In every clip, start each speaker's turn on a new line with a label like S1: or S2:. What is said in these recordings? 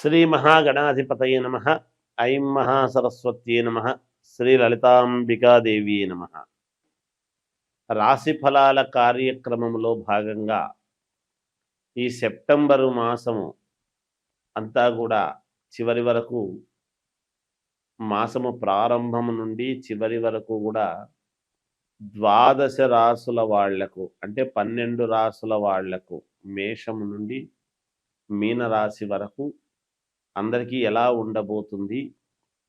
S1: శ్రీ మహాగణాధిపతయే నమ. ఐం మహాసరస్వత్యే నమ. శ్రీ లలితాంబికాదేవి నమ. రాశి ఫలాల కార్యక్రమంలో భాగంగా ఈ సెప్టెంబరు మాసము అంతా కూడా చివరి వరకు, మాసము ప్రారంభం నుండి చివరి వరకు కూడా ద్వాదశ రాసుల వాళ్లకు, అంటే 12 రాసుల వాళ్లకు, మేషము నుండి మీనరాశి వరకు అందరికీ ఎలా ఉండబోతుంది,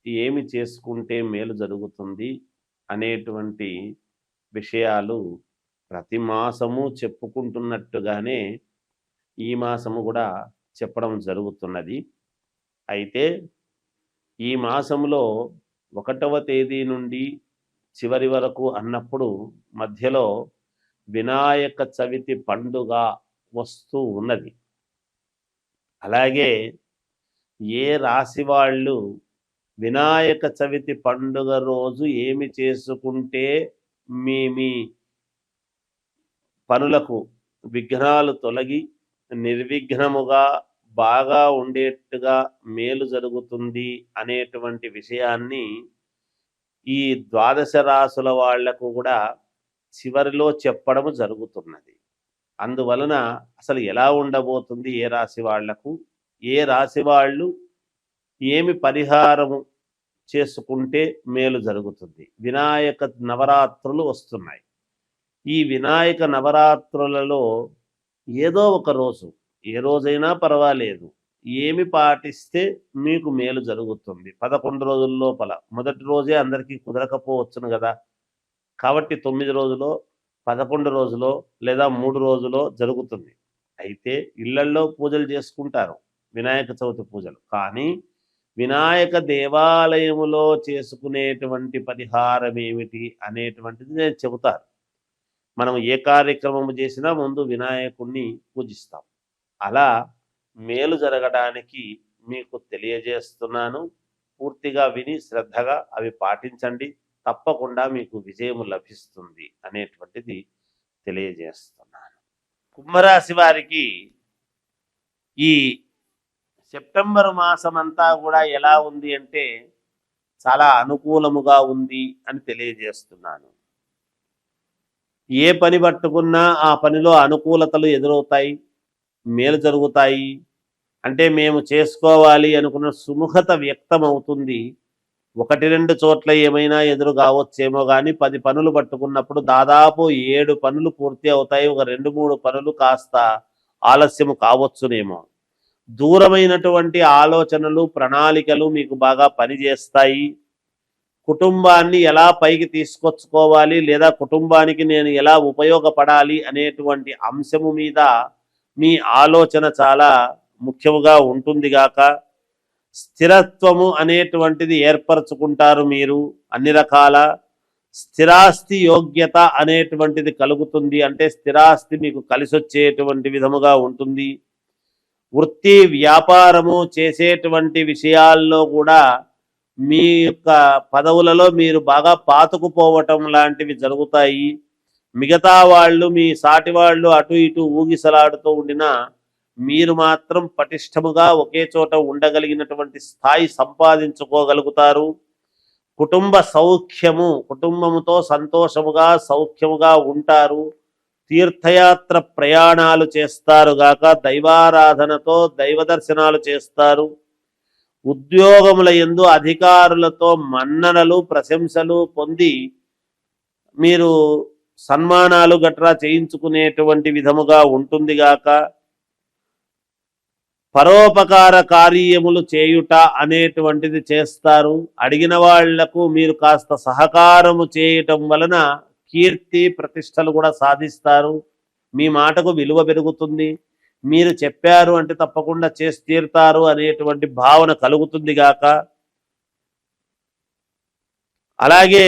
S1: ఏమి చేసుకుంటే మేలు జరుగుతుంది అనేటువంటి విషయాలు ప్రతి మాసము చెప్పుకుంటున్నట్టుగానే ఈ మాసము కూడా చెప్పడం జరుగుతున్నది. అయితే ఈ మాసంలో 1వ తేదీ నుండి చివరి వరకు అన్నప్పుడు మధ్యలో వినాయక చవితి పండుగ వస్తూ ఉన్నది. అలాగే ఏ రాశి వాళ్ళు వినాయక చవితి పండుగ రోజు ఏమి చేసుకుంటే మీ పనులకు విఘ్నాలు తొలగి నిర్విఘ్నముగా బాగా ఉండేట్టుగా మేలు జరుగుతుంది అనేటువంటి విషయాన్ని ఈ ద్వాదశ రాసుల వాళ్లకు కూడా చివరిలో చెప్పడం జరుగుతున్నది. అందువలన అసలు ఎలా ఉండబోతుంది, ఏ రాశి వాళ్లకు, ఏ రాశి వాళ్ళు ఏమి పరిహారము చేసుకుంటే మేలు జరుగుతుంది. వినాయక నవరాత్రులు వస్తున్నాయి. ఈ వినాయక నవరాత్రులలో ఏదో ఒక రోజు, ఏ రోజైనా పర్వాలేదు, ఏమి పాటిస్తే మీకు మేలు జరుగుతుంది. 11 రోజుల లోపల మొదటి రోజే అందరికీ కుదరకపోవచ్చును కదా. కాబట్టి 9 రోజులో, 11 రోజులో లేదా 3 రోజులో జరుగుతుంది. అయితే ఇళ్లల్లో పూజలు చేసుకుంటారు, వినాయక చవితి పూజలు. కానీ వినాయక దేవాలయములో చేసుకునేటువంటి పరిహారం ఏమిటి అనేటువంటిది నేను చెబుతాను. మనం ఏ కార్యక్రమం చేసినా ముందు వినాయకుడిని పూజిస్తాం. అలా మేలు జరగడానికి మీకు తెలియజేస్తున్నాను. పూర్తిగా విని శ్రద్ధగా అవి పాటించండి, తప్పకుండా మీకు విజయము లభిస్తుంది అనేటువంటిది తెలియజేస్తున్నాను. కుంభరాశి వారికి ఈ సెప్టెంబర్ మాసమంతా కూడా ఎలా ఉంది అంటే చాలా అనుకూలముగా ఉంది అని తెలియజేస్తున్నాను. ఏ పని పట్టుకున్నా ఆ పనిలో అనుకూలతలు ఎదురవుతాయి, మేలు జరుగుతాయి. అంటే మేము చేసుకోవాలి అనుకున్న సుముఖత వ్యక్తం అవుతుంది. 1-2 చోట్ల ఏమైనా ఎదురు కావచ్చేమో కానీ 10 పనులు పట్టుకున్నప్పుడు దాదాపు 7 పనులు పూర్తి అవుతాయి. ఒక 2-3 పనులు కాస్త ఆలస్యము కావచ్చునేమో. దూరమైనటువంటి ఆలోచనలు, ప్రణాళికలు మీకు బాగా పనిచేస్తాయి. కుటుంబాన్ని ఎలా పైకి తీసుకొచ్చుకోవాలి, లేదా కుటుంబానికి నేను ఎలా ఉపయోగపడాలి అనేటువంటి అంశము మీద మీ ఆలోచన చాలా ముఖ్యముగా ఉంటుంది గాక. స్థిరత్వము అనేటువంటిది ఏర్పరచుకుంటారు మీరు. అన్ని రకాల స్థిరాస్తి యోగ్యత అనేటువంటిది కలుగుతుంది. అంటే స్థిరాస్తి మీకు కలిసొచ్చేటువంటి విధముగా ఉంటుంది. వృత్తి వ్యాపారము చేసేటువంటి విషయాల్లో కూడా మీ యొక్క పదవులలో మీరు బాగా పాతుకుపోవటం లాంటివి జరుగుతాయి. మిగతా వాళ్ళు, మీ సాటి వాళ్ళు అటు ఇటు ఊగిసలాడుతూ ఉండినా మీరు మాత్రం పటిష్టముగా ఒకే చోట ఉండగలిగినటువంటి స్థాయి సంపాదించుకోగలుగుతారు. కుటుంబ సౌఖ్యము, కుటుంబముతో సంతోషముగా సౌఖ్యముగా ఉంటారు. తీర్థయాత్ర ప్రయాణాలు చేస్తారు గాక, దైవారాధనతో దైవ దర్శనాలు చేస్తారు. ఉద్యోగముల యందు అధికారులతో మన్ననలు, ప్రశంసలు పొంది మీరు సన్మానాలు గట్రా చేయించుకునేటువంటి విధముగా ఉంటుంది గాక. పరోపకార కార్యములు చేయుట అనేటువంటిది చేస్తారు. అడిగిన వాళ్లకు మీరు కాస్త సహకారము చేయటం వలన కీర్తి ప్రతిష్టలు కూడా సాధిస్తారు. మీ మాటకు విలువ పెరుగుతుంది. మీరు చెప్పారు అంటే తప్పకుండా చేసి తీరుతారు అనేటువంటి భావన కలుగుతుంది గాక. అలాగే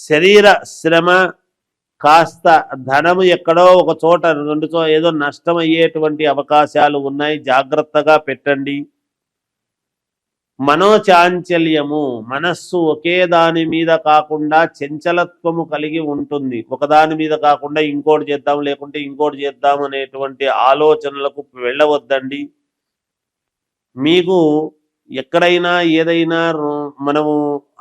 S1: శరీర శ్రమ, కాస్త ధనము ఎక్కడో ఒక చోట 2 చోట ఏదో నష్టం అయ్యేటువంటి అవకాశాలు ఉన్నాయి, జాగ్రత్తగా పెట్టండి. మనోచాంచల్యము, మనస్సు ఒకే దాని మీద కాకుండా చంచలత్వము కలిగి ఉంటుంది. ఒకదాని మీద కాకుండా ఇంకోటి చేద్దాం, లేకుంటే ఇంకోటి చేద్దాం అనేటువంటి ఆలోచనలకు వెళ్ళవద్దండి. మీకు ఎక్కడైనా ఏదైనా మనము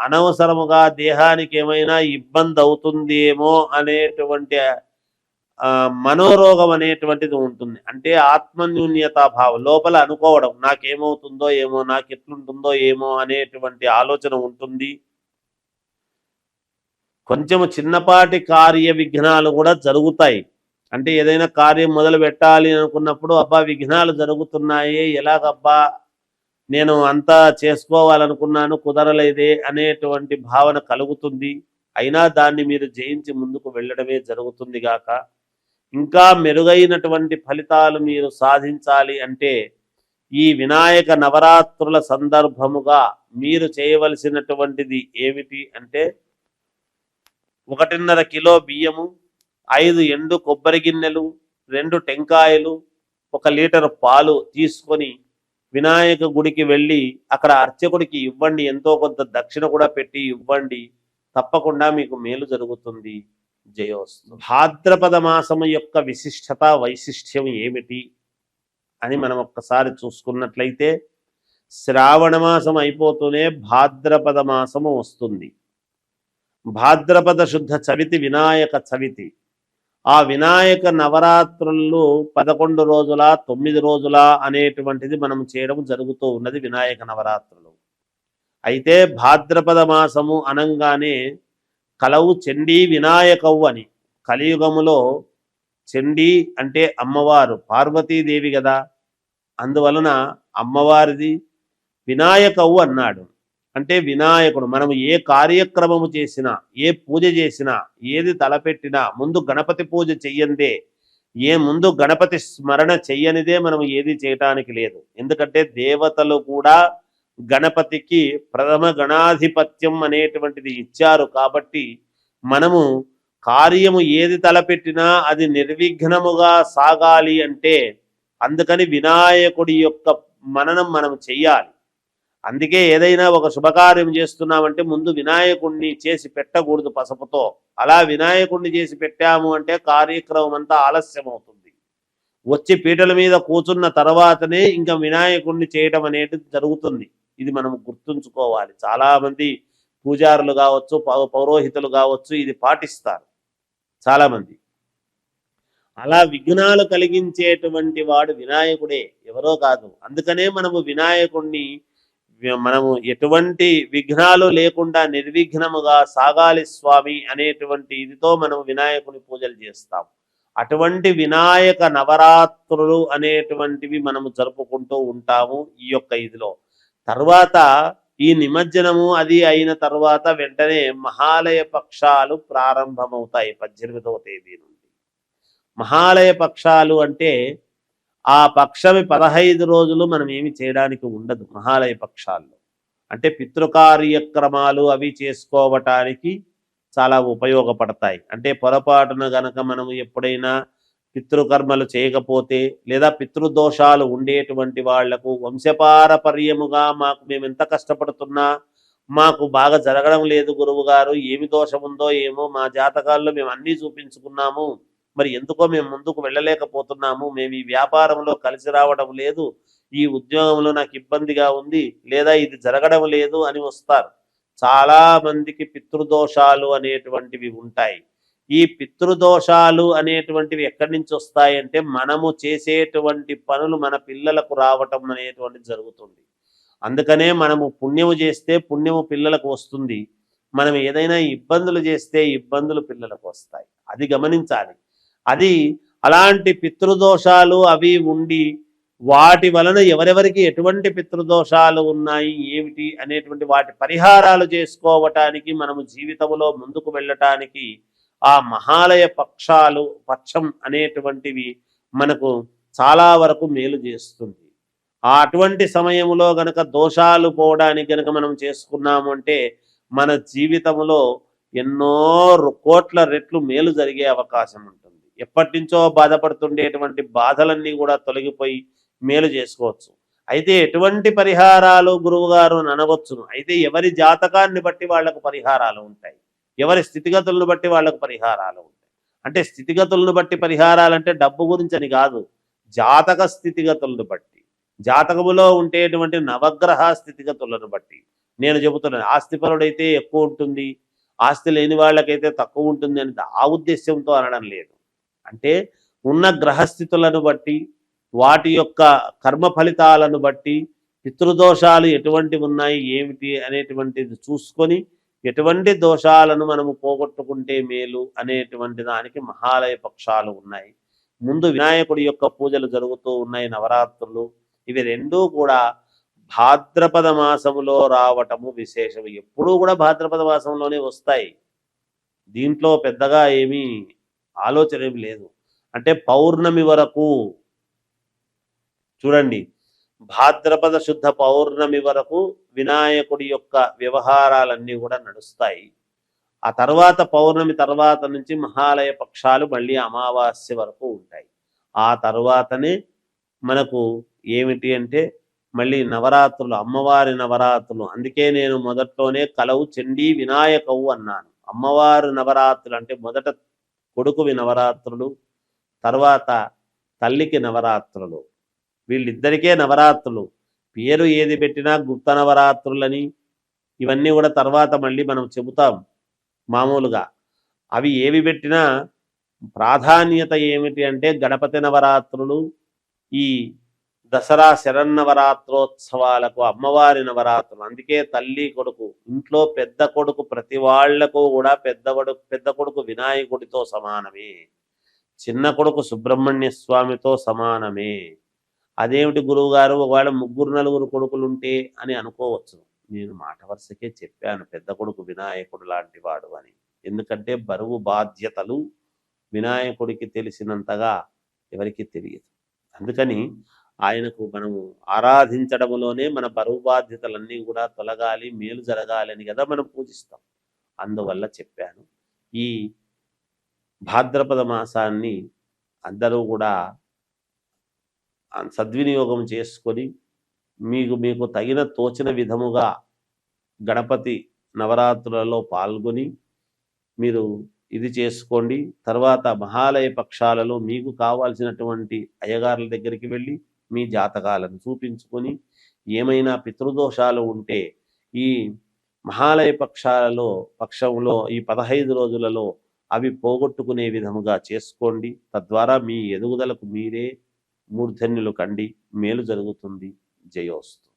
S1: అనవసరముగా దేహానికి ఏమైనా ఇబ్బంది అవుతుందేమో అనేటువంటి మనోరోగం అనేటువంటిది ఉంటుంది. అంటే ఆత్మన్యూన్యతా భావం లోపల అనుకోవడం, నాకేమవుతుందో ఏమో, నాకు ఎట్లుంటుందో ఏమో అనేటువంటి ఆలోచన ఉంటుంది. కొంచెము చిన్నపాటి కార్య విఘ్నాలు కూడా జరుగుతాయి. అంటే ఏదైనా కార్యం మొదలు పెట్టాలి అనుకున్నప్పుడు అబ్బా విఘ్నాలు జరుగుతున్నాయి, ఎలాగబ్బా నేను అంతా చేసుకోవాలనుకున్నాను కుదరలేదే అనేటువంటి భావన కలుగుతుంది. అయినా దాన్ని మీరు జయించి ముందుకు వెళ్ళడమే జరుగుతుంది గాక ఇంకా మెరుగైనటువంటి ఫలితాలు మీరు సాధించాలి అంటే ఈ వినాయక నవరాత్రుల సందర్భముగా మీరు చేయవలసినటువంటిది ఏమిటి అంటే 1.5 కిలో బియ్యము, 5 ఎండు కొబ్బరి గిన్నెలు, 2 టెంకాయలు, 1 లీటర్ పాలు తీసుకొని వినాయక గుడికి వెళ్ళి అక్కడ అర్చకుడికి ఇవ్వండి. ఎంతో కొంత దక్షిణ కూడా పెట్టి ఇవ్వండి. తప్పకుండా మీకు మేలు జరుగుతుంది. జయోస్తు. భాద్రపద మాసము యొక్క విశిష్టత వైశిష్ట్యం ఏమిటి అని మనం ఒక్కసారి చూసుకున్నట్లయితే శ్రావణ మాసం అయిపోతూనే భాద్రపద మాసము వస్తుంది. భాద్రపద శుద్ధ చవితి వినాయక చవితి. ఆ వినాయక నవరాత్రులు 11 రోజుల 9 రోజుల అనేటువంటిది మనం చేయడం జరుగుతూ ఉన్నది వినాయక నవరాత్రులు. అయితే భాద్రపద మాసము అనంగానే కలవు చండీ వినాయకవు అని. కలియుగములో చండీ అంటే అమ్మవారు పార్వతీదేవి కదా, అందువలన అమ్మవారిది వినాయకవు అన్నాడు. అంటే వినాయకుడు. మనం ఏ కార్యక్రమము చేసినా, ఏ పూజ చేసినా, ఏది తలపెట్టినా ముందు గణపతి పూజ చెయ్యందే, ముందు గణపతి స్మరణ చెయ్యనిదే మనం ఏది చేయటానికి లేదు. ఎందుకంటే దేవతలు కూడా గణపతికి ప్రథమ గణాధిపత్యం అనేటువంటిది ఇచ్చారు. కాబట్టి మనము కార్యము ఏది తలపెట్టినా అది నిర్విఘ్నముగా సాగాలి అంటే అందుకని వినాయకుడి యొక్క మననం మనం చెయ్యాలి. అందుకే ఏదైనా ఒక శుభకార్యం చేస్తున్నామంటే ముందు వినాయకుడిని చేసి పెట్టకూడదు పసుపుతో. అలా వినాయకుడిని చేసి పెట్టాము అంటే కార్యక్రమం అంతా ఆలస్యం అవుతుంది. వచ్చి పీటల మీద కూర్చున్న తర్వాతనే ఇంకా వినాయకుడిని చేయడం అనేది జరుగుతుంది. ఇది మనం గుర్తుంచుకోవాలి. చాలా మంది పూజారులు కావచ్చు, పౌరోహితులు కావచ్చు ఇది పాటిస్తారు చాలా మంది. అలా విఘ్నాలు కలిగించేటువంటి వాడు వినాయకుడే, ఎవరో కాదు. అందుకనే మనము వినాయకుడిని మనము ఎటువంటి విఘ్నాలు లేకుండా నిర్విఘ్నముగా సాగాలి స్వామి అనేటువంటి ఇదితో మనం వినాయకుని పూజలు చేస్తాం. అటువంటి వినాయక నవరాత్రులు అనేటువంటివి మనము జరుపుకుంటూ ఉంటాము ఈ యొక్క ఇదిలో. తర్వాత ఈ నిమజ్జనము అది అయిన తర్వాత వెంటనే మహాలయ పక్షాలు ప్రారంభమవుతాయి 18వ తేదీ నుండి. మహాలయ పక్షాలు అంటే ఆ పక్షమి 15 రోజులు మనం ఏమి చేయడానికి ఉండదు. మహాలయ పక్షాల్లో అంటే పితృకార్యక్రమాలు అవి చేసుకోవటానికి చాలా ఉపయోగపడతాయి. అంటే పొరపాటున గనక మనం ఎప్పుడైనా పితృకర్మలు చేయకపోతే లేదా పితృదోషాలు ఉండేటువంటి వాళ్లకు వంశపారపర్యముగా మేము ఎంత కష్టపడుతున్నా మాకు బాగా జరగడం లేదు గురువు గారు, ఏమి దోషం ఉందో ఏమో, మా జాతకాల్లో మేము అన్నీ చూపించుకున్నాము, మరి ఎందుకో మేము ముందుకు వెళ్ళలేకపోతున్నాము, మేము ఈ వ్యాపారంలో కలిసి రావడం లేదు, ఈ ఉద్యోగంలో నాకు ఇబ్బందిగా ఉంది, లేదా ఇది జరగడం లేదు అని వస్తారు. చాలా మందికి పితృదోషాలు అనేటువంటివి ఉంటాయి. ఈ పితృదోషాలు అనేటువంటివి ఎక్కడి నుంచి వస్తాయంటే మనము చేసేటువంటి పనులు మన పిల్లలకు రావటం అనేటువంటిది జరుగుతుంది. అందుకనే మనము పుణ్యము చేస్తే పుణ్యము పిల్లలకు వస్తుంది, మనం ఏదైనా ఇబ్బందులు చేస్తే ఇబ్బందులు పిల్లలకు వస్తాయి. అది గమనించాలి. అది అలాంటి పితృదోషాలు అవి ఉండి వాటి వలన ఎవరెవరికి ఎటువంటి పితృదోషాలు ఉన్నాయి ఏమిటి అనేటువంటి వాటి పరిహారాలు చేసుకోవటానికి మనము జీవితంలో ముందుకు వెళ్ళటానికి ఆ మహాలయ పక్షం అనేటువంటివి మనకు చాలా వరకు మేలు చేస్తుంది. అటువంటి సమయంలో గనక దోషాలు పోవడానికి గనక మనం చేసుకున్నాము అంటే మన జీవితంలో ఎన్నో కోట్ల రెట్లు మేలు జరిగే అవకాశం ఉంటుంది. ఎప్పటి నుంచో బాధపడుతుండేటువంటి బాధలన్నీ కూడా తొలగిపోయి మేలు చేసుకోవచ్చు. అయితే ఎటువంటి పరిహారాలు గురువు గారు అనవచ్చును. అయితే ఎవరి జాతకాన్ని బట్టి వాళ్లకు పరిహారాలు ఉంటాయి, ఎవరి స్థితిగతులను బట్టి వాళ్లకు పరిహారాలు ఉంటాయి. అంటే స్థితిగతులను బట్టి పరిహారాలు అంటే డబ్బు గురించి అని కాదు, జాతక స్థితిగతులను బట్టి. జాతకములో ఉండేటువంటి నవగ్రహ స్థితిగతులను బట్టి నేను చెబుతున్నాను. ఆస్తిపరుడైతే ఎక్కువ ఉంటుంది, ఆస్తి లేని వాళ్ళకైతే తక్కువ ఉంటుంది అని ఆ ఉద్దేశ్యంతో అనడం లేదు. అంటే ఉన్న గ్రహస్థితులను బట్టి, వాటి యొక్క కర్మ ఫలితాలను బట్టి, పితృదోషాలు ఎటువంటివి ఉన్నాయి ఏమిటి అనేటువంటిది చూసుకొని ఎటువంటి దోషాలను మనము పోగొట్టుకుంటే మేలు అనేటువంటి దానికి మహాలయ పక్షాలు ఉన్నాయి. ముందు వినాయకుడి యొక్క పూజలు జరుగుతూ ఉన్నాయి, నవరాత్రులు. ఇవి రెండూ కూడా భాద్రపద మాసములో రావటము విశేషం. ఎప్పుడూ కూడా భాద్రపద మాసంలోనే వస్తాయి. దీంట్లో పెద్దగా ఏమీ ఆలోచన ఏమి లేదు. అంటే పౌర్ణమి వరకు చూడండి, భాద్రపద శుద్ధ పౌర్ణమి వరకు వినాయకుడి యొక్క వ్యవహారాలన్నీ కూడా నడుస్తాయి. ఆ తర్వాత పౌర్ణమి తర్వాత నుంచి మహాలయ పక్షాలు మళ్ళీ అమావాస్య వరకు ఉంటాయి. ఆ తర్వాతనే మనకు ఏమిటి అంటే మళ్ళీ నవరాత్రులు, అమ్మవారి నవరాత్రులు. అందుకే నేను మొదట్లోనే కలవు చండీ వినాయకవు అన్నాను. అమ్మవారి నవరాత్రులు అంటే మొదట కొడుకువి నవరాత్రులు, తర్వాత తల్లికి నవరాత్రులు. వీళ్ళిద్దరికే నవరాత్రులు. పేరు ఏది పెట్టినా గుప్త నవరాత్రులని ఇవన్నీ కూడా తర్వాత మళ్ళీ మనం చెబుతాం మామూలుగా. అవి ఏవి పెట్టినా ప్రాధాన్యత ఏమిటి అంటే గణపతి నవరాత్రులు, ఈ దసరా శరన్నవరాత్రోత్సవాలకు అమ్మవారి నవరాత్రులు. అందుకే తల్లి కొడుకు, ఇంట్లో పెద్ద కొడుకు ప్రతి వాళ్లకు కూడా పెద్ద కొడుకు వినాయకుడితో సమానమే, చిన్న కొడుకు సుబ్రహ్మణ్య స్వామితో సమానమే. అదేమిటి గురువు గారు ఒకవేళ 3-4 కొడుకులు ఉంటే అని అనుకోవచ్చు. నేను మాట వరుసకే చెప్పాను పెద్ద కొడుకు వినాయకుడు లాంటి వాడు అని. ఎందుకంటే బరువు బాధ్యతలు వినాయకుడికి తెలిసినంతగా ఎవరికి తెలియదు. అందుకని ఆయనకు మనము ఆరాధించడంలోనే మన బరువు బాధ్యతలన్నీ కూడా తొలగాలి, మేలు జరగాలి అని కదా మనం పూజిస్తాం. అందువల్ల చెప్పాను. ఈ భాద్రపద మాసాన్ని అందరూ కూడా సద్వినియోగం చేసుకొని మీకు తగిన తోచిన విధముగా గణపతి నవరాత్రులలో పాల్గొని మీరు ఇది చేసుకోండి. తర్వాత మహాలయ పక్షాలలో మీకు కావాల్సినటువంటి అయ్యగారుల దగ్గరికి వెళ్ళి మీ జాతకాలను చూపించుకొని ఏమైనా పితృదోషాలు ఉంటే ఈ మహాలయ పక్షంలో ఈ 15 రోజులలో అవి పోగొట్టుకునే విధముగా చేసుకోండి. తద్వారా మీ ఎదుగుదలకు మీరే మూర్ధన్యులు కండి, మేలు జరుగుతుంది. జయోస్తు.